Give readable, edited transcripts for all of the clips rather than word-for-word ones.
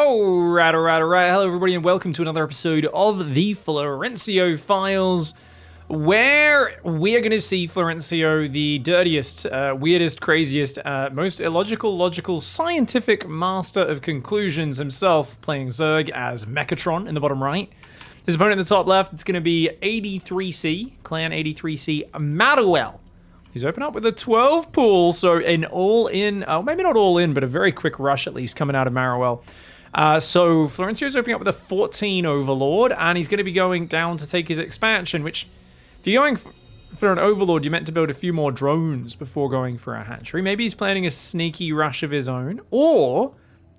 Alright. Hello, everybody, and welcome to another episode of the Florencio Files, where we are going to see Florencio, the dirtiest, weirdest, craziest, most illogical, logical, scientific master of conclusions himself, playing Zerg as Mechatron in the bottom right. His opponent in the top left, it's going to be 83C, Clan 83C, Maruel. He's open up with a 12 pool, so an all-in, maybe not all-in, but a very quick rush at least coming out of Maruel. So Florencio's opening up with a 14 Overlord, and he's going to be going down to take his expansion, which, if you're going for an Overlord, you're meant to build a few more drones before going for a hatchery. Maybe he's planning a sneaky rush of his own, or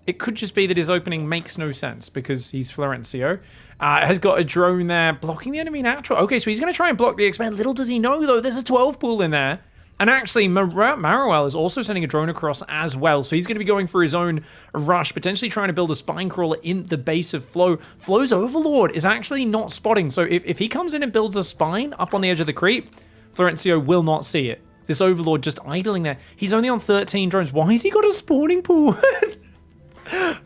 it could just be that his opening makes no sense because he's Florencio. Has got a drone there blocking the enemy natural. Okay, so he's going to try and block the expand. Little does he know, though, there's a 12 pool in there. And actually, Maruel is also sending a drone across as well. So he's going to be going for his own rush, potentially trying to build a spine crawler in the base of Flo. Flo's Overlord is actually not spotting. So if he comes in and builds a spine up on the edge of the creep, Florencio will not see it. This Overlord just idling there. He's only on 13 drones. Why has he got a spawning pool?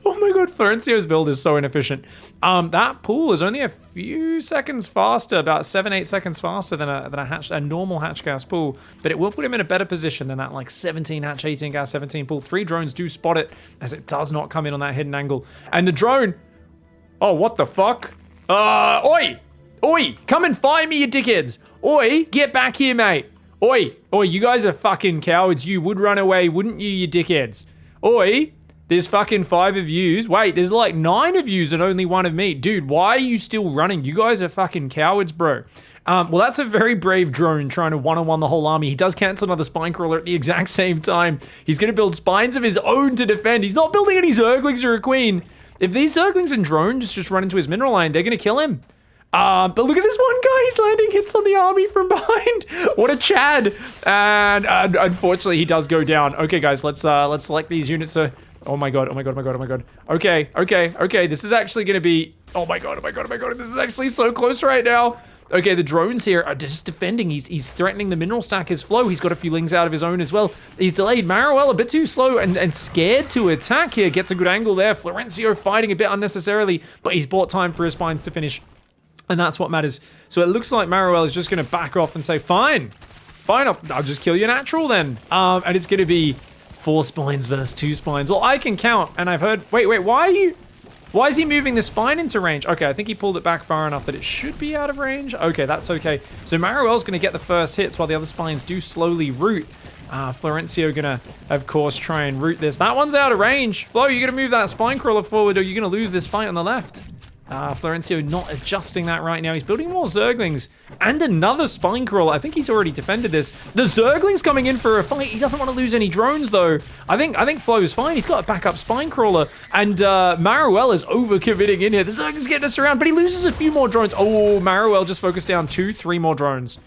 Oh my god, Florencio's build is so inefficient. That pool is only a few seconds faster, about 7-8 seconds faster than a normal hatch gas pool, but it will put him in a better position than that like 17 hatch, 18 gas, 17 pool. 3 drones do spot it, as it does not come in on that hidden angle. And the drone, oh, what the fuck? Oi, come and find me, you dickheads. Oi, get back here, mate. Oi, you guys are fucking cowards. You would run away, wouldn't you, you dickheads? Oi. There's fucking 5 of yous. Wait, there's like 9 of yous and only 1 of me. Dude, why are you still running? You guys are fucking cowards, bro. Well, that's a very brave drone trying to one-on-one the whole army. He does cancel another spine crawler at the exact same time. He's going to build spines of his own to defend. He's not building any Zerglings or a queen. If these Zerglings and drones just run into his mineral line, they're going to kill him. But look at this one guy. He's landing hits on the army from behind. What a Chad. And unfortunately, he does go down. Okay, guys, let's select these units. Oh my god. Okay. This is actually going to be... Oh my god. This is actually so close right now. Okay, the drones here are just defending. He's threatening the mineral stack as Flow. He's got a few lings out of his own as well. He's delayed. Maruel a bit too slow and scared to attack here. Gets a good angle there. Florencio fighting a bit unnecessarily, but he's bought time for his spines to finish. And that's what matters. So it looks like Maruel is just going to back off and say, Fine, I'll just kill your natural then. And it's going to be 4 spines versus 2 spines. Well, I can count, and I've heard... Wait, why is he moving the spine into range? Okay, I think he pulled it back far enough that it should be out of range. Okay, that's okay. So Maruel's going to get the first hits while the other spines do slowly root. Florencio gonna, of course, try and root this. That one's out of range. Flo, you're gonna move that spine crawler forward or you're gonna lose this fight on the left. Florencio not adjusting that right now. He's building more Zerglings and another spine crawler. I think he's already defended this. The Zergling's coming in for a fight. He doesn't want to lose any drones though. I think Flo's fine. He's got a backup spine crawler, and Maruel is overcommitting in here. The Zergling's getting us around, but he loses a few more drones. Oh, Maruel just focused down 2-3 more drones.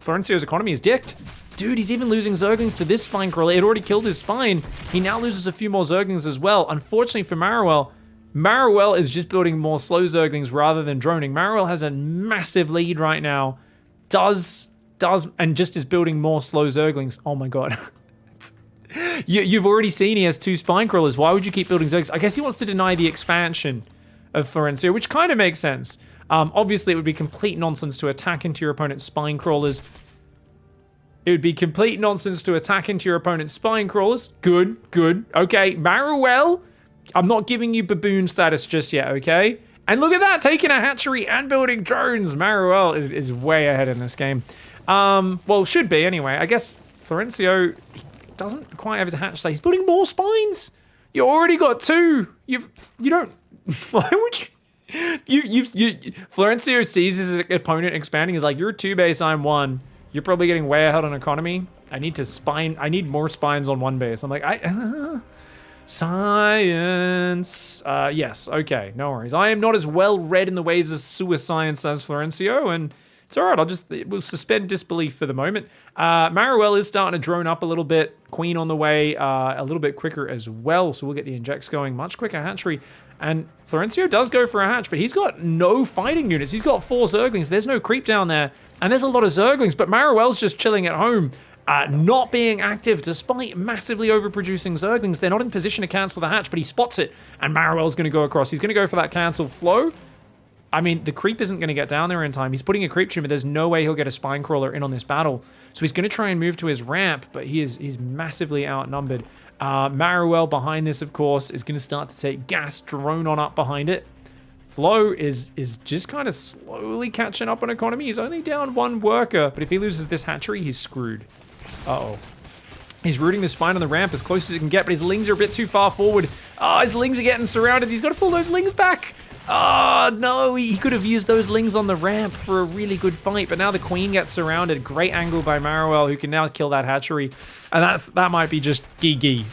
Florencio's economy is dicked. Dude, he's even losing Zerglings to this spine crawler. It already killed his spine. He now loses a few more Zerglings as well. Unfortunately for Maruel is just building more slow Zerglings rather than droning. Maruel has a massive lead right now. And just is building more slow Zerglings. Oh my god. You've already seen he has 2 spine crawlers. Why would you keep building Zerglings? I guess he wants to deny the expansion of Florencio, which kind of makes sense. Obviously, it would be complete nonsense to attack into your opponent's spine crawlers. Good. Okay, Maruel... I'm not giving you baboon status just yet, okay? And look at that, taking a hatchery and building drones. Maruel is way ahead in this game. Well, should be anyway. I guess Florencio doesn't quite have his hatch site. He's building more spines. You already got 2. You don't. Why would you? Florencio sees his opponent expanding. He's like, you're a 2 base, I'm 1. You're probably getting way ahead on economy. I need more spines on 1 base. I'm like, Science. Yes, okay, no worries. I am not as well read in the ways of sewer science as Florencio, and it's all right. We'll suspend disbelief for the moment. Maruel is starting to drone up a little bit. Queen on the way, a little bit quicker as well, so we'll get the injects going. Much quicker hatchery. And Florencio does go for a hatch, but he's got no fighting units. He's got 4 Zerglings. There's no creep down there, and there's a lot of Zerglings, but Maruel's just chilling at home. not being active despite massively overproducing Zerglings. They're not in position to cancel the hatch, but he spots it, and Maruel's going to go across. He's going to go for that cancel flow. I mean, the creep isn't going to get down there in time. He's putting a creep to him, but there's no way he'll get a spine crawler in on this battle. So he's going to try and move to his ramp, but he's massively outnumbered. Maruel behind this, of course, is going to start to take gas, drone on up behind it. Flo is just kind of slowly catching up on economy. He's only down 1 worker, but if he loses this hatchery, he's screwed. Uh-oh. He's rooting the spine on the ramp as close as he can get, but his lings are a bit too far forward. Oh, his lings are getting surrounded. He's got to pull those lings back. Oh, no, he could have used those lings on the ramp for a really good fight, but now the queen gets surrounded. Great angle by Maruel, who can now kill that hatchery. And that might be just GG.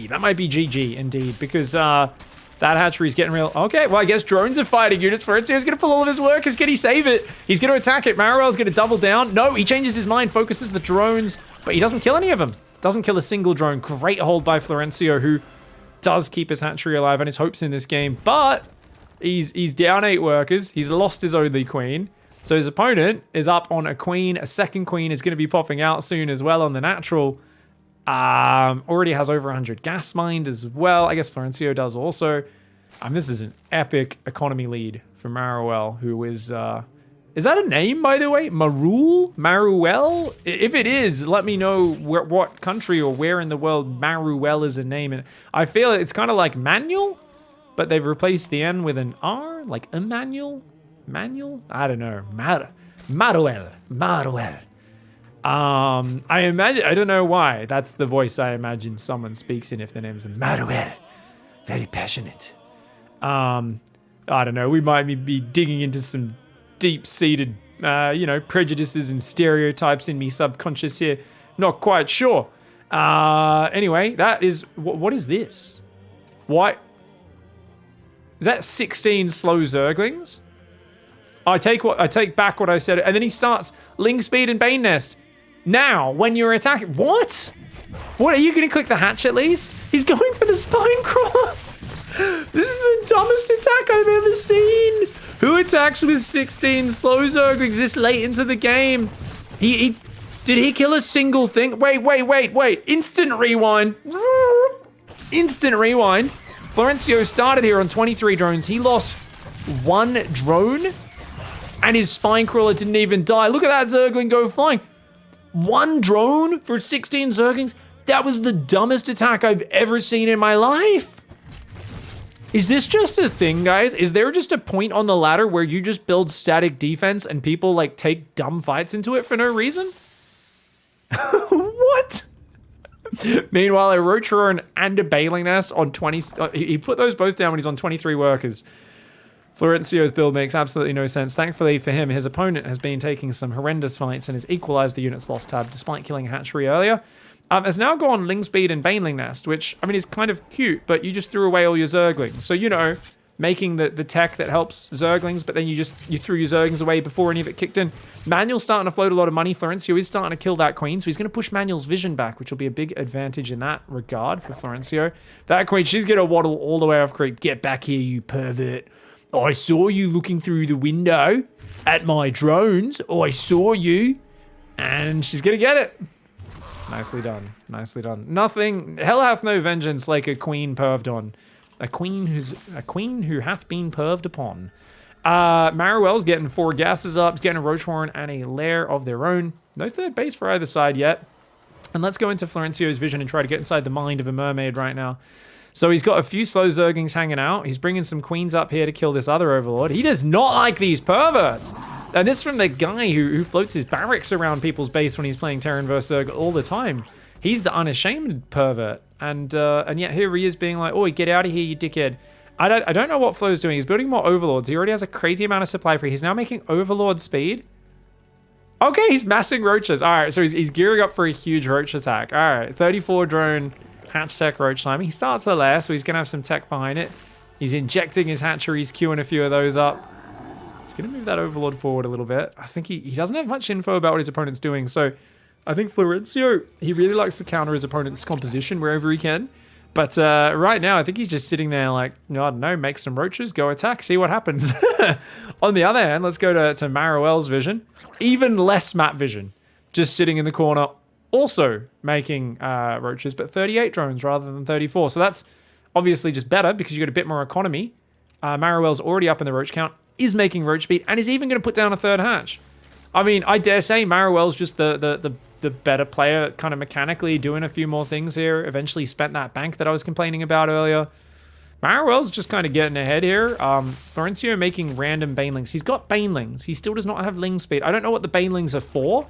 That might be GG, indeed, because that hatchery's getting real. Okay, well, I guess drones are fighting units. Florencio's going to pull all of his workers. Can he save it? He's going to attack it. Maruel's going to double down. No, he changes his mind, focuses the drones, but he doesn't kill any of them. Doesn't kill a single drone. Great hold by Florencio, who does keep his hatchery alive and his hopes in this game, but he's down 8 workers. He's lost his only queen. So his opponent is up on a queen. A second queen is going to be popping out soon as well on the natural. Already has over 100 gas mined as well. I guess Florencio does also. This is an epic economy lead for Maruel, who is that a name, by the way? Maruel? If it is, let me know what country or where in the world Maruel is a name. And I feel it's kind of like Manuel, but they've replaced the N with an R, like Emmanuel? Manuel? I don't know. Maruel. I imagine, I don't know why. That's the voice I imagine someone speaks in if their name's Maruel. Very passionate. I don't know. We might be digging into some deep-seated, prejudices and stereotypes in me subconscious here. Not quite sure. Anyway, that is... What is this? Why? Is that 16 slow Zerglings? I take back what I said. And then he starts Ling Speed and Bane Nest. Now, when you're attacking... What? What, are you going to click the hatch at least? He's going for the spine crawler. This is the dumbest attack I've ever seen. Who attacks with 16 slow Zerglings this late into the game? Did he kill a single thing? Wait. Instant rewind. Instant rewind. Florencio started here on 23 drones. He lost 1 drone and his spine crawler didn't even die. Look at that Zergling go flying. 1 drone for 16 Zerglings? That was the dumbest attack I've ever seen in my life. Is this just a thing, guys? Is there just a point on the ladder where you just build static defense and people like take dumb fights into it for no reason? What? Meanwhile, a Roach and a Baling Nest on 20... he put those both down when he's on 23 workers. Florencio's build makes absolutely no sense. Thankfully for him, his opponent has been taking some horrendous fights and has equalized the unit's lost tab despite killing a hatchery earlier. Has now gone Ling Speed and Baneling Nest, which, I mean, is kind of cute, but you just threw away all your Zerglings. So, making the tech that helps Zerglings, but then you threw your Zerglings away before any of it kicked in. Manuel's starting to float a lot of money. Florencio is starting to kill that queen, so he's going to push Manuel's vision back, which will be a big advantage in that regard for Florencio. That queen, she's going to waddle all the way off creep. Get back here, you pervert. I saw you looking through the window at my drones. I saw you. And she's going to get it. Nicely done. Nicely done. Nothing. Hell hath no vengeance like a queen perved on. A queen who hath been perved upon. Maruel's getting 4 gases up. He's getting a Roach Warren and a lair of their own. No third base for either side yet. And let's go into Florencio's vision and try to get inside the mind of a mermaid right now. So he's got a few slow Zerglings hanging out. He's bringing some queens up here to kill this other overlord. He does not like these perverts. And this from the guy who floats his barracks around people's base when he's playing Terran vs. Zerg all the time. He's the unashamed pervert. And yet here he is being like, "Oi, get out of here, you dickhead." I don't know what Flo's doing. He's building more overlords. He already has a crazy amount of supply free. He's now making overlord speed. Okay, he's massing roaches. All right, so he's gearing up for a huge roach attack. All right, 34 drone hatch tech roach timing. He starts a lair, so he's going to have some tech behind it. He's injecting his hatcheries, queuing a few of those up. He's going to move that overlord forward a little bit. I think he doesn't have much info about what his opponent's doing, so I think Florencio, he really likes to counter his opponent's composition wherever he can. But right now, I think he's just sitting there like, I don't know, make some roaches, go attack, see what happens. On the other hand, let's go to Maruel's vision. Even less map vision. just sitting in the corner, also making roaches, but 38 drones rather than 34. So that's obviously just better because you get a bit more economy. Marowell's already up in the roach count, is making roach speed, and is even going to put down a third hatch. I mean, I dare say Marowell's just the better player, kind of mechanically doing a few more things here. Eventually spent that bank that I was complaining about earlier. Marowell's just kind of getting ahead here. Florencio making random banelings. He's got banelings. He still does not have ling speed. I don't know what the banelings are for,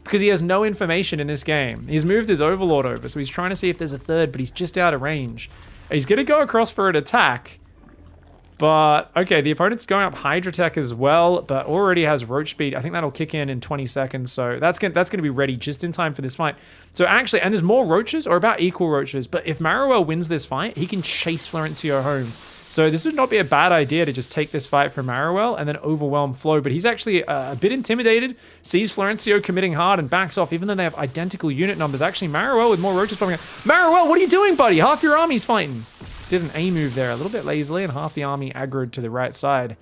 because he has no information in this game. He's moved his overlord over, so he's trying to see if there's a third, but he's just out of range. He's going to go across for an attack. But, okay, the opponent's going up Hydra Tech as well, but already has Roach Speed. I think that'll kick in 20 seconds, so that's going to be ready just in time for this fight. So actually, and there's more Roaches, or about equal Roaches, but if Marowell wins this fight, he can chase Florencio home. So this would not be a bad idea to just take this fight from Marowell and then overwhelm Flo, but he's actually a bit intimidated, sees Florencio committing hard and backs off, even though they have identical unit numbers. Actually, Marowell with more Roaches popping out. Marowell, what are you doing, buddy? Half your army's fighting. Did an A move there a little bit lazily, and half the army aggroed to the right side.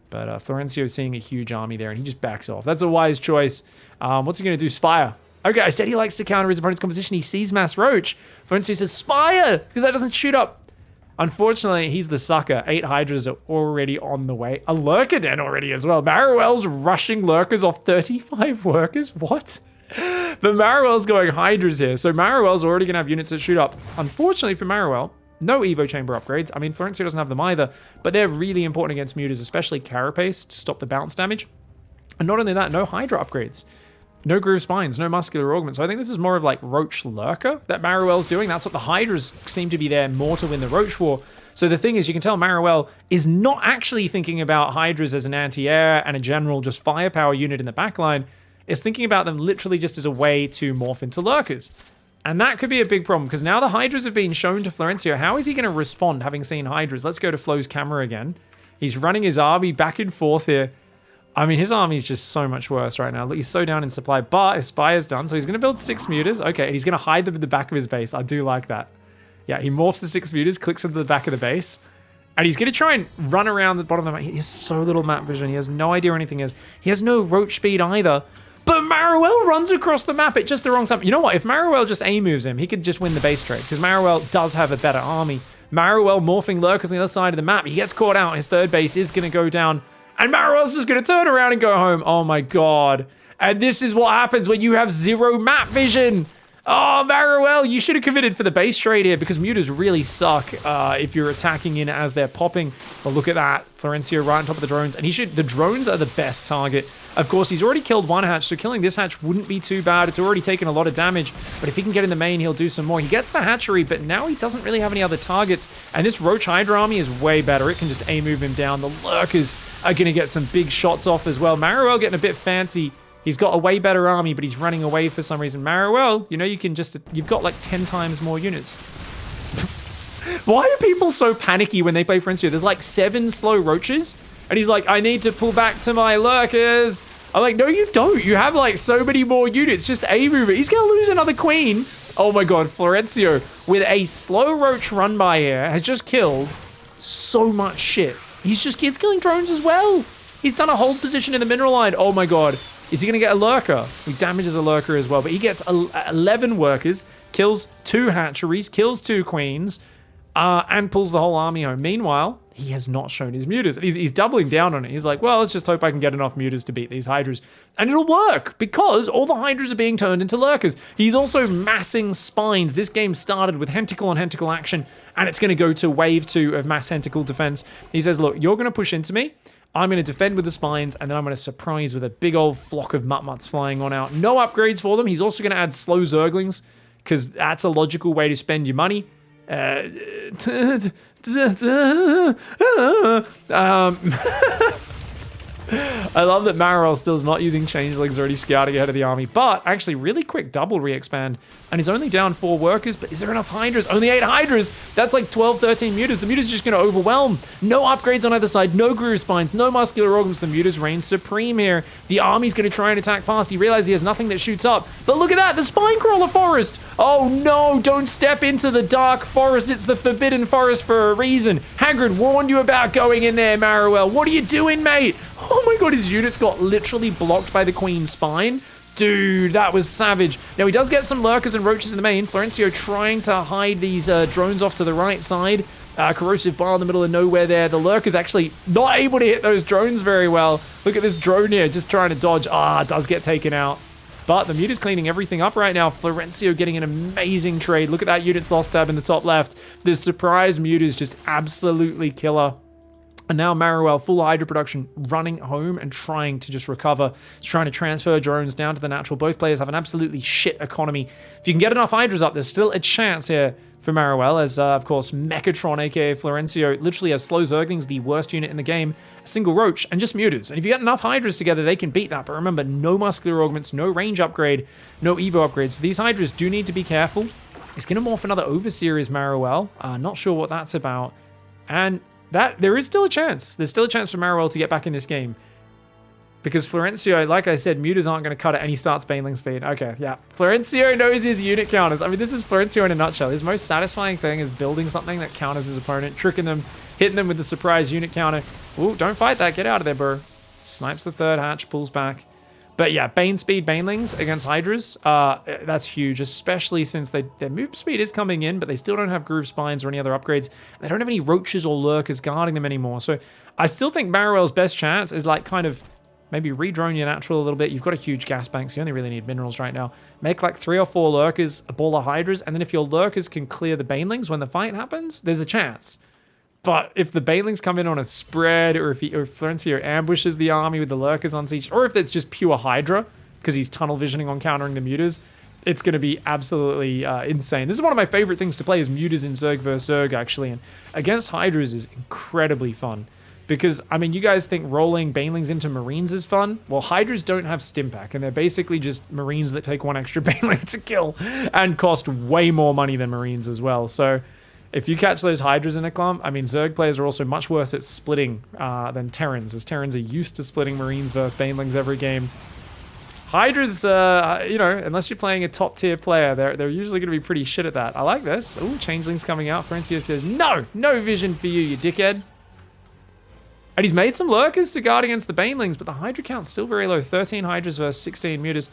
But Florencio seeing a huge army there, and he just backs off. That's a wise choice. What's he going to do? Spire. Okay, I said he likes to counter his opponent's composition. He sees Mass Roach. Florencio says, Spire! Because that doesn't shoot up. Unfortunately, he's the sucker. 8 Hydras are already on the way. A Lurker Den already as well. Marowell's rushing Lurkers off 35 workers? What? But Marowell's going Hydras here. So Marowell's already going to have units that shoot up. Unfortunately for Marowell, no Evo Chamber upgrades. I mean, Florencio doesn't have them either, but they're really important against Mutas, especially Carapace to stop the bounce damage. And not only that, no Hydra upgrades. No Groove Spines, no Muscular Augment. So I think this is more of like Roach Lurker that Marowell's doing. That's what the Hydras seem to be there more to win the Roach War. So the thing is, you can tell Marowell is not actually thinking about Hydras as an anti-air and a general just firepower unit in the backline. Is thinking about them literally just as a way to morph into Lurkers. And that could be a big problem, because now the Hydras have been shown to Florencio. How is he going to respond having seen Hydras? Let's go to Flo's camera again. He's running his army back and forth here. I mean, his army is just so much worse right now. Look, he's so down in supply, but his Spire's done, so he's going to build 6 Mutas. Okay, and he's going to hide them in the back of his base. I do like that. Yeah, he morphs the 6 Mutas, clicks into the back of the base, and he's going to try and run around the bottom of the map. He has so little map vision. He has no idea where anything is. He has no Roach speed either. But Marowell runs across the map at just the wrong time. You know what? If Marowell just A-moves him, he could just win the base trade, because Marowell does have a better army. Marowell morphing Lurkers on the other side of the map. He gets caught out. His third base is going to go down. And Marowell's just going to turn around and go home. Oh my god. And this is what happens when you have 0 map vision. Oh, Marowell, you should have committed for the base trade here, because Mutas really suck if you're attacking in as they're popping. But look at that. Florencio right on top of the drones. And the drones are the best target. Of course, he's already killed 1 hatch, so killing this hatch wouldn't be too bad. It's already taken a lot of damage. But if he can get in the main, he'll do some more. He gets the hatchery, but now he doesn't really have any other targets. And this Roach Hydra army is way better. It can just A-move him down. The Lurkers are going to get some big shots off as well. Marowell getting a bit fancy. He's got a way better army, but he's running away for some reason. Marowell, you know, you've got like 10 times more units. Why are people so panicky when they play Florencio? There's like 7 slow Roaches, and he's like, I need to pull back to my Lurkers. I'm like, no, you don't. You have like so many more units. Just A-move it. He's going to lose another queen. Oh my god, Florencio, with a slow Roach run by here, has just killed so much shit. He's killing drones as well. He's done a hold position in the mineral line. Oh my god. Is he going to get a Lurker? He damages a Lurker as well, but he gets 11 workers, kills 2 hatcheries, kills 2 queens, and pulls the whole army home. Meanwhile, he has not shown his Mutas. He's doubling down on it. He's like, well, let's just hope I can get enough Mutas to beat these Hydras. And it'll work, because all the Hydras are being turned into Lurkers. He's also massing spines. This game started with Hentacle on Hentacle action, and it's going to go to wave 2 of mass Hentacle defense. He says, look, you're going to push into me. I'm going to defend with the spines, and then I'm going to surprise with a big old flock of Mutmuts flying on out. No upgrades for them. He's also going to add slow Zerglings, because that's a logical way to spend your money. I love that Marowell still is not using Changelings already scouting ahead of the army, but actually really quick double re-expand, and he's only down 4 workers, but is there enough Hydras? Only 8 Hydras! That's like 12, 13 Mutas. The Mutas are just going to overwhelm. No upgrades on either side, no Groove Spines, no Muscular Organs. The Mutas reign supreme here. The army's going to try and attack past. He realizes he has nothing that shoots up, but look at that, the Spinecrawler Forest! Oh no, don't step into the Dark Forest. It's the Forbidden Forest for a reason. Hagrid warned you about going in there, Marowell. What are you doing, mate? Oh my god, his units got literally blocked by the Queen's Spine. Dude, that was savage. Now, he does get some lurkers and roaches in the main. Florencio trying to hide these drones off to the right side. Corrosive bar in the middle of nowhere there. The lurker's actually not able to hit those drones very well. Look at this drone here, just trying to dodge. It does get taken out. But the Muta's cleaning everything up right now. Florencio getting an amazing trade. Look at that unit's loss tab in the top left. The surprise Muta's just absolutely killer. And now Maruel, full hydra production, running home and trying to just recover. He's trying to transfer drones down to the natural. Both players have an absolutely shit economy. If you can get enough hydras up, there's still a chance here for Maruel, as of course Mechatron, aka Florencio, literally has slow Zerglings, the worst unit in the game, a single Roach, and just Mutas. And if you get enough hydras together, they can beat that. But remember, no muscular augments, no range upgrade, no evo upgrades. So these hydras do need to be careful. It's going to morph another Overseer as Maruel. Not sure what that's about. And there is still a chance. There's still a chance for Maruel to get back in this game. Because Florencio, like I said, Mutas aren't going to cut it, and he starts Baneling speed. Okay, yeah. Florencio knows his unit counters. I mean, this is Florencio in a nutshell. His most satisfying thing is building something that counters his opponent, tricking them, hitting them with the surprise unit counter. Ooh, don't fight that. Get out of there, bro. Snipes the third hatch, pulls back. But yeah, Bane speed Banelings against Hydras, that's huge, especially since their move speed is coming in, but they still don't have Groove Spines or any other upgrades. They don't have any Roaches or Lurkers guarding them anymore. So I still think Maruel's best chance is like kind of maybe redrone your natural a little bit. You've got a huge gas bank, so you only really need minerals right now. Make like 3 or 4 Lurkers, a ball of Hydras, and then if your Lurkers can clear the Banelings when the fight happens, there's a chance. But if the Banelings come in on a spread, or if Florencio ambushes the army with the Lurkers on siege, or if it's just pure Hydra, because he's tunnel visioning on countering the Mutas, it's going to be absolutely insane. This is one of my favorite things to play, is Mutas in Zerg vs. Zerg, actually. And against Hydras is incredibly fun. Because, I mean, you guys think rolling Banelings into Marines is fun? Well, Hydras don't have Stimpack, and they're basically just Marines that take 1 extra Baneling to kill, and cost way more money than Marines as well. So if you catch those Hydras in a clump, I mean, Zerg players are also much worse at splitting than Terrans, as Terrans are used to splitting Marines versus Banelings every game. Hydras, you know, unless you're playing a top-tier player, they're usually going to be pretty shit at that. I like this. Ooh, Changeling's coming out. Florencio says, no vision for you dickhead. And he's made some Lurkers to guard against the Banelings, but the Hydra count's still very low. 13 Hydras versus 16 Mutas.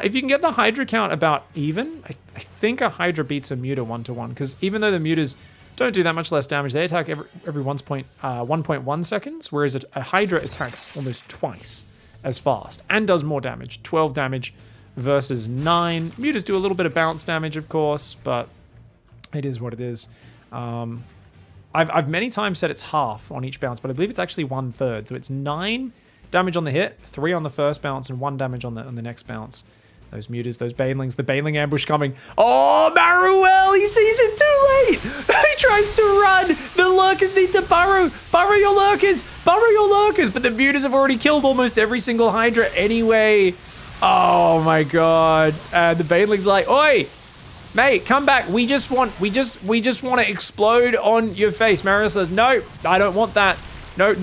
If you can get the Hydra count about even, I think a Hydra beats a Muta 1-to-1, because even though the Mutas don't do that much less damage, they attack every 1.1 seconds, whereas a Hydra attacks almost twice as fast and does more damage. 12 damage versus 9. Mutas do a little bit of bounce damage, of course, but it is what it is. I've many times said it's half on each bounce, but I believe it's actually 1/3. So it's 9 damage on the hit, 3 on the first bounce, and 1 damage on the next bounce. Those Mutas, those Banelings, the Baneling ambush coming. Oh, Maruel, he sees it too late. He tries to run. The Lurkers need to burrow. Burrow your Lurkers. Burrow your Lurkers. But the Mutas have already killed almost every single Hydra anyway. Oh my God. And the Baneling's like, oi, mate, come back. We just want to explode on your face. Maruel says, no, I don't want that. No, I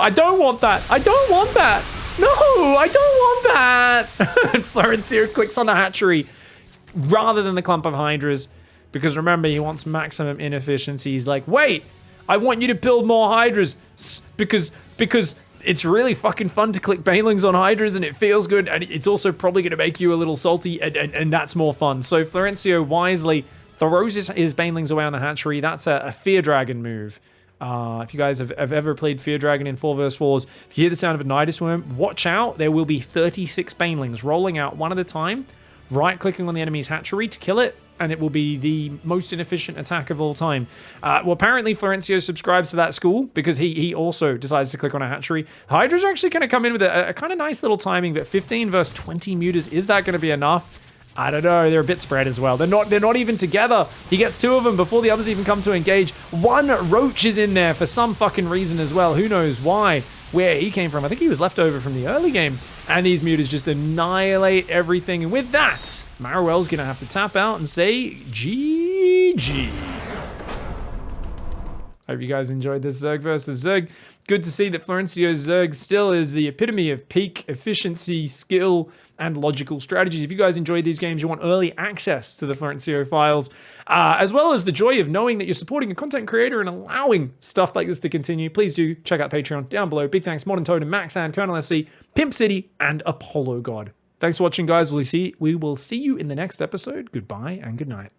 don't want that. I don't want that. No, I don't want that. And Florencio clicks on the hatchery rather than the clump of Hydras, because remember, he wants maximum inefficiency. He's like, wait, I want you to build more Hydras because it's really fucking fun to click Banelings on Hydras, and it feels good, and it's also probably going to make you a little salty, and that's more fun. So Florencio wisely throws his Banelings away on the hatchery. That's a Fear Dragon move. If you guys have ever played Fear Dragon in 4 vs 4s, if you hear the sound of a Nidus Worm, watch out. There will be 36 Banelings rolling out one at a time, right-clicking on the enemy's hatchery to kill it, and it will be the most inefficient attack of all time. Well, apparently Florencio subscribes to that school, because he also decides to click on a hatchery. Hydras are actually going to come in with a kind of nice little timing, but 15 versus 20 Mutas, is that going to be enough? I don't know. They're a bit spread as well. They're not even together. He gets 2 of them before the others even come to engage. 1 Roach is in there for some fucking reason as well. Who knows why? Where he came from. I think he was left over from the early game. And these Mutas just annihilate everything. And with that, Maruel's going to have to tap out and say GG. Hope you guys enjoyed this Zerg versus Zerg. Good to see that Florencio's Zerg still is the epitome of peak efficiency, skill, and logical strategies. If you guys enjoyed these games, you want early access to the Florencio files, as well as the joy of knowing that you're supporting a content creator and allowing stuff like this to continue, please do check out Patreon down below. Big thanks, Modern Toad and Max and Colonel SC, Pimp City, and Apollo God. Thanks for watching, guys. We will see you in the next episode. Goodbye and good night.